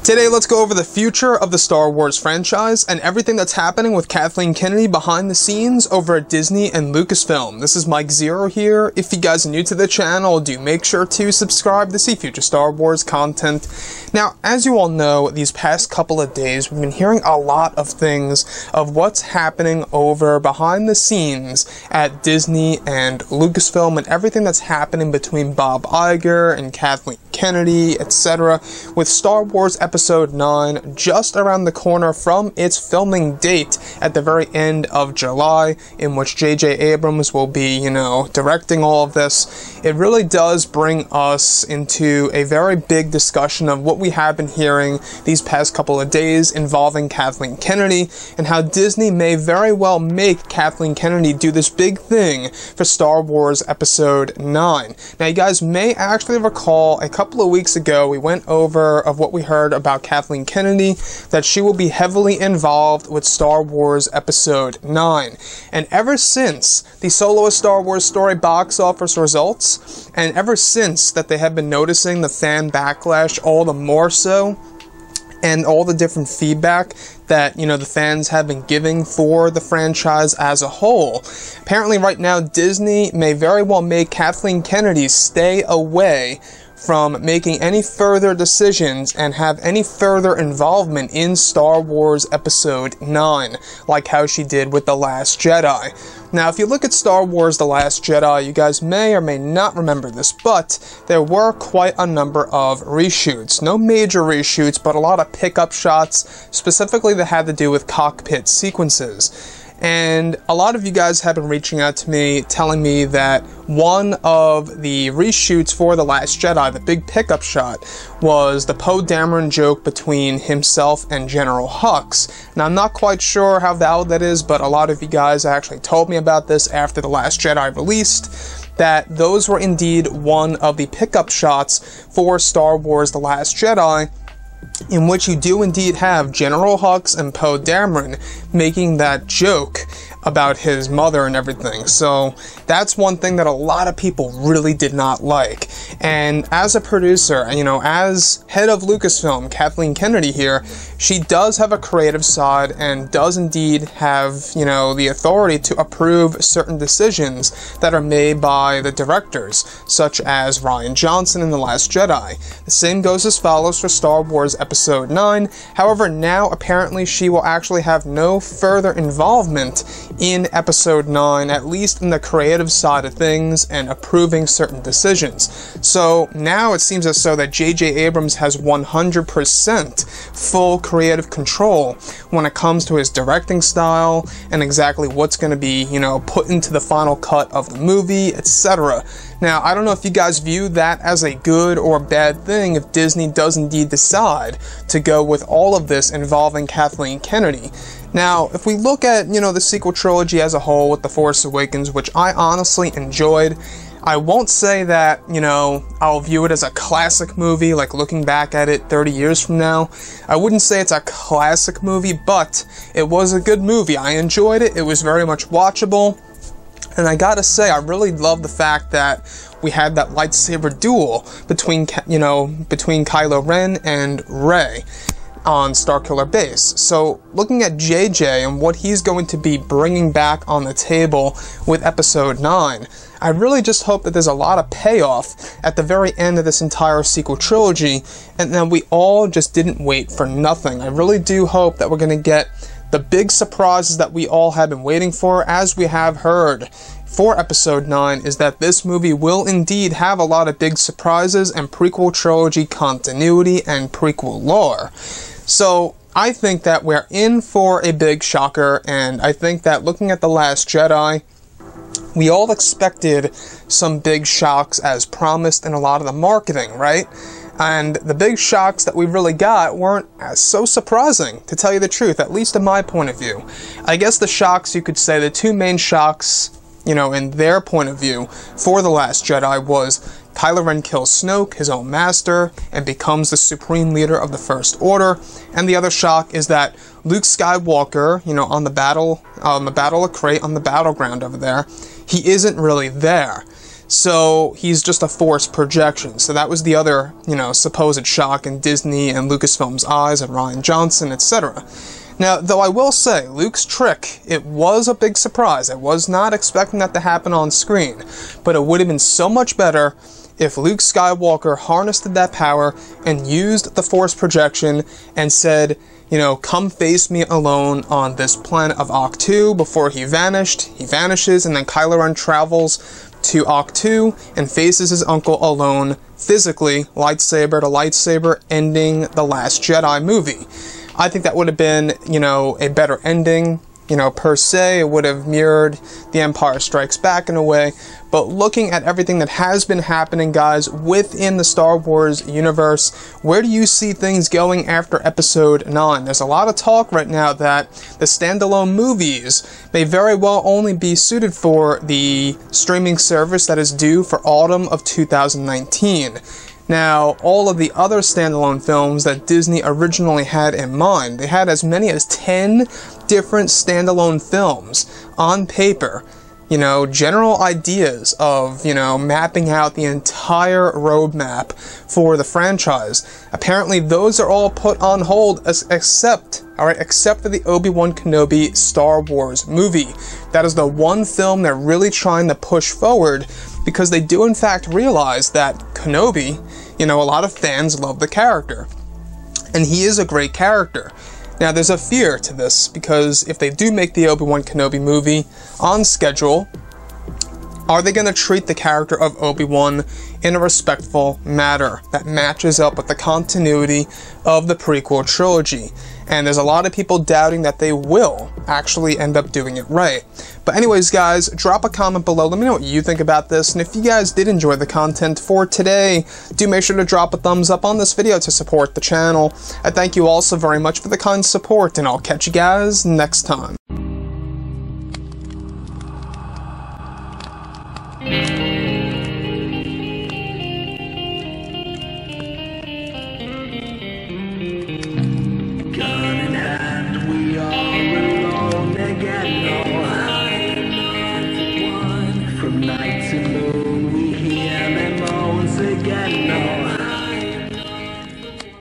Today, let's go over the future of the Star Wars franchise and everything that's happening with Kathleen Kennedy behind the scenes over at Disney and Lucasfilm. This is Mike Zero here. If you guys are new to the channel, do make sure to subscribe to see future Star Wars content. Now, as you all know, these past couple of days, we've been hearing a lot of things of what's happening over behind the scenes at Disney and Lucasfilm and everything that's happening between Bob Iger and Kathleen Kennedy, etc., with Star Wars Episode 9 just around the corner from its filming date at the very end of July, in which J.J. Abrams will be, directing all of this. It really does bring us into a very big discussion of what we have been hearing these past couple of days involving Kathleen Kennedy and how Disney may very well make Kathleen Kennedy do this big thing for Star Wars Episode 9. Now, you guys may actually recall a couple of weeks ago we went over of what we heard about Kathleen Kennedy, that she will be heavily involved with Star Wars Episode 9. And ever since the soloist Star Wars story box office results, and ever since that they have been noticing the fan backlash all the more so, and all the different feedback that, the fans have been giving for the franchise as a whole. Apparently right now, Disney may very well make Kathleen Kennedy stay away from making any further decisions and have any further involvement in Star Wars Episode 9, like how she did with The Last Jedi. Now, if you look at Star Wars The Last Jedi, you guys may or may not remember this, but there were quite a number of reshoots. No major reshoots, but a lot of pickup shots, specifically that had to do with cockpit sequences. And a lot of you guys have been reaching out to me, telling me that one of the reshoots for The Last Jedi, the big pickup shot, was the Poe Dameron joke between himself and General Hux. Now, I'm not quite sure how valid that is, but a lot of you guys actually told me about this after The Last Jedi released, that those were indeed one of the pickup shots for Star Wars The Last Jedi, in which you do indeed have General Hux and Poe Dameron making that joke about his mother and everything. So that's one thing that a lot of people really did not like. And as a producer, as head of Lucasfilm, Kathleen Kennedy here, she does have a creative side and does indeed have, the authority to approve certain decisions that are made by the directors, such as Rian Johnson in The Last Jedi. The same goes as follows for Star Wars Episode 9. However, now apparently she will actually have no further involvement in Episode 9, at least in the creative side of things and approving certain decisions. So now it seems as though that J.J. Abrams has 100% full creative control when it comes to his directing style and exactly what's going to be, put into the final cut of the movie, etc. Now, I don't know if you guys view that as a good or bad thing if Disney does indeed decide to go with all of this involving Kathleen Kennedy. Now, if we look at, the sequel trilogy as a whole with The Force Awakens, which I honestly enjoyed, I won't say that, I'll view it as a classic movie, like looking back at it 30 years from now. I wouldn't say it's a classic movie, but it was a good movie. I enjoyed it. It was very much watchable. And I gotta say, I really love the fact that we had that lightsaber duel between Kylo Ren and Rey on Starkiller Base. So, looking at JJ and what he's going to be bringing back on the table with Episode 9, I really just hope that there's a lot of payoff at the very end of this entire sequel trilogy, and that we all just didn't wait for nothing. I really do hope that we're going to get the big surprises that we all have been waiting for, as we have heard for Episode 9, is that this movie will indeed have a lot of big surprises and prequel trilogy continuity and prequel lore. So, I think that we're in for a big shocker, and I think that looking at The Last Jedi, we all expected some big shocks as promised in a lot of the marketing, right? And the big shocks that we really got weren't so surprising, to tell you the truth, at least in my point of view. I guess the shocks, you could say, the two main shocks, in their point of view for The Last Jedi was Kylo Ren kills Snoke, his own master, and becomes the supreme leader of the First Order. And the other shock is that Luke Skywalker, on the battle of Crate, on the battleground over there, he isn't really there. So he's just a Force projection. So that was the other, supposed shock in Disney and Lucasfilm's eyes and Rian Johnson, etc. Now, though I will say, Luke's trick, it was a big surprise. I was not expecting that to happen on screen, but it would have been so much better if Luke Skywalker harnessed that power and used the Force projection and said, come face me alone on this planet of Ahch-To before he vanished. He vanishes, and then Kylo Ren travels to Ahch-To and faces his uncle alone, physically, lightsaber to lightsaber, ending The Last Jedi movie. I think that would have been, a better ending. Per se, it would have mirrored The Empire Strikes Back in a way, but looking at everything that has been happening, guys, within the Star Wars universe, where do you see things going after Episode 9? There's a lot of talk right now that the standalone movies may very well only be suited for the streaming service that is due for autumn of 2019. Now, all of the other standalone films that Disney originally had in mind, they had as many as 10 different standalone films on paper, general ideas of, mapping out the entire roadmap for the franchise. Apparently, those are all put on hold, except for the Obi-Wan Kenobi Star Wars movie. That is the one film they're really trying to push forward, because they do in fact realize that Kenobi, a lot of fans love the character. And he is a great character. Now, there's a fear to this, because if they do make the Obi-Wan Kenobi movie on schedule, are they going to treat the character of Obi-Wan in a respectful manner that matches up with the continuity of the prequel trilogy? And there's a lot of people doubting that they will actually end up doing it right. But anyways, guys, drop a comment below. Let me know what you think about this. And if you guys did enjoy the content for today, do make sure to drop a thumbs up on this video to support the channel. I thank you all so very much for the kind support, and I'll catch you guys next time.